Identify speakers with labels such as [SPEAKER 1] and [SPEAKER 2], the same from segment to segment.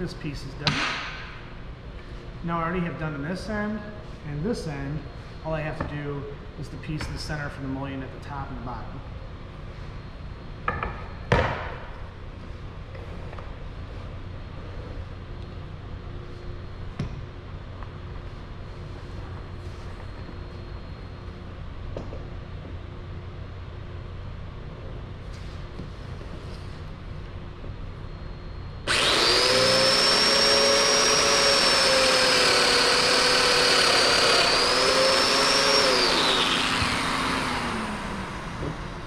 [SPEAKER 1] this piece is done. Now I already have done this end and this end. All I have to do is the piece in the center for the mullion at the top and the bottom.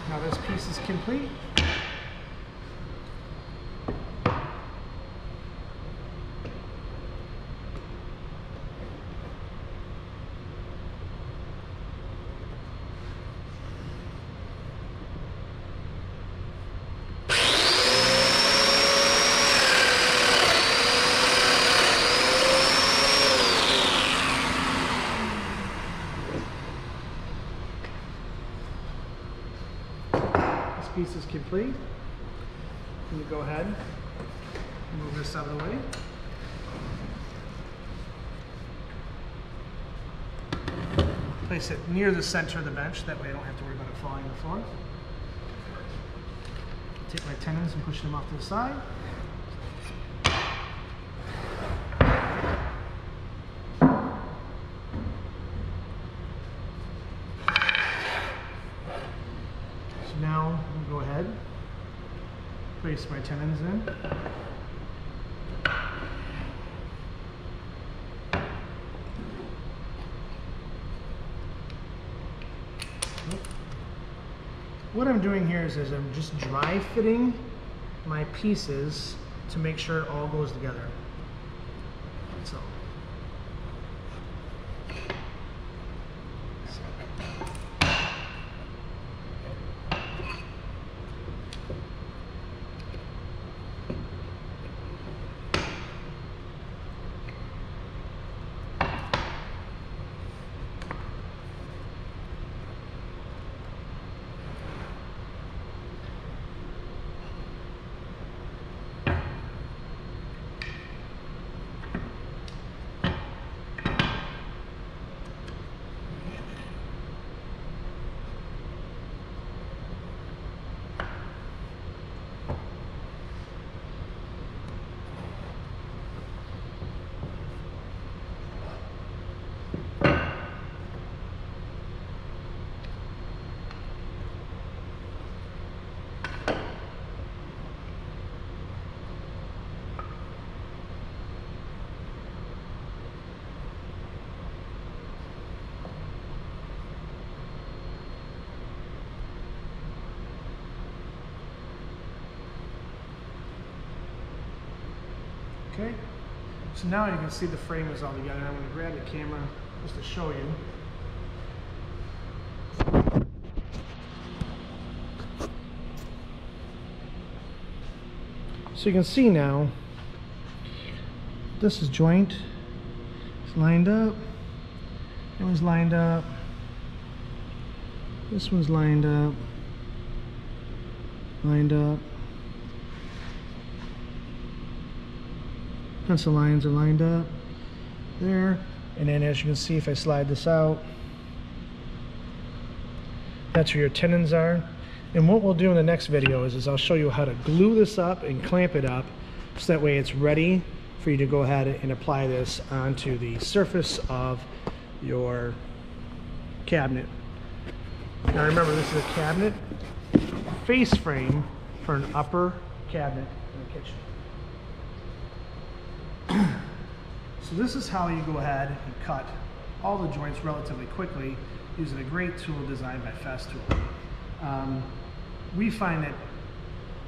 [SPEAKER 1] Now this piece is complete. Piece is complete. Let me go ahead and move this out of the way. Place it near the center of the bench, that way I don't have to worry about it falling on the floor. Take my tenons and push them off to the side. Now I'm going to go ahead, place my tenons in. What I'm doing here is I'm just dry fitting my pieces to make sure it all goes together. So. Okay, so now you can see the frame is all together. I'm going to grab the camera just to show you. So you can see now, this is joint, it's lined up, that one's lined up, this one's lined up, pencil lines are lined up there, and then as you can see, if I slide this out, that's where your tenons are. And what we'll do in the next video is I'll show you how to glue this up and clamp it up so that way it's ready for you to go ahead and apply this onto the surface of your cabinet. Now remember, this is a cabinet face frame for an upper cabinet in the kitchen. So this is how you go ahead and cut all the joints relatively quickly using a great tool designed by Festool. We find that,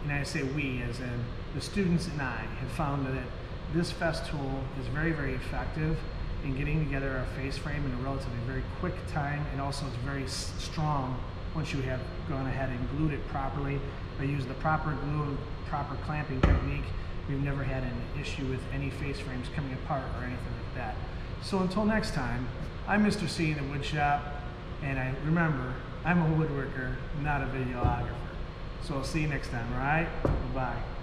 [SPEAKER 1] and I say we as in the students and I, have found that this Festool is very, very effective in getting together a face frame in a relatively very quick time, and also it's very strong once you have gone ahead and glued it properly. By using the proper glue and proper clamping technique, we've never had an issue with any face frames coming apart or anything like that. So until next time, I'm Mr. C in the wood shop, and remember, I'm a woodworker, not a videographer. So I'll see you next time, all right? Bye-bye.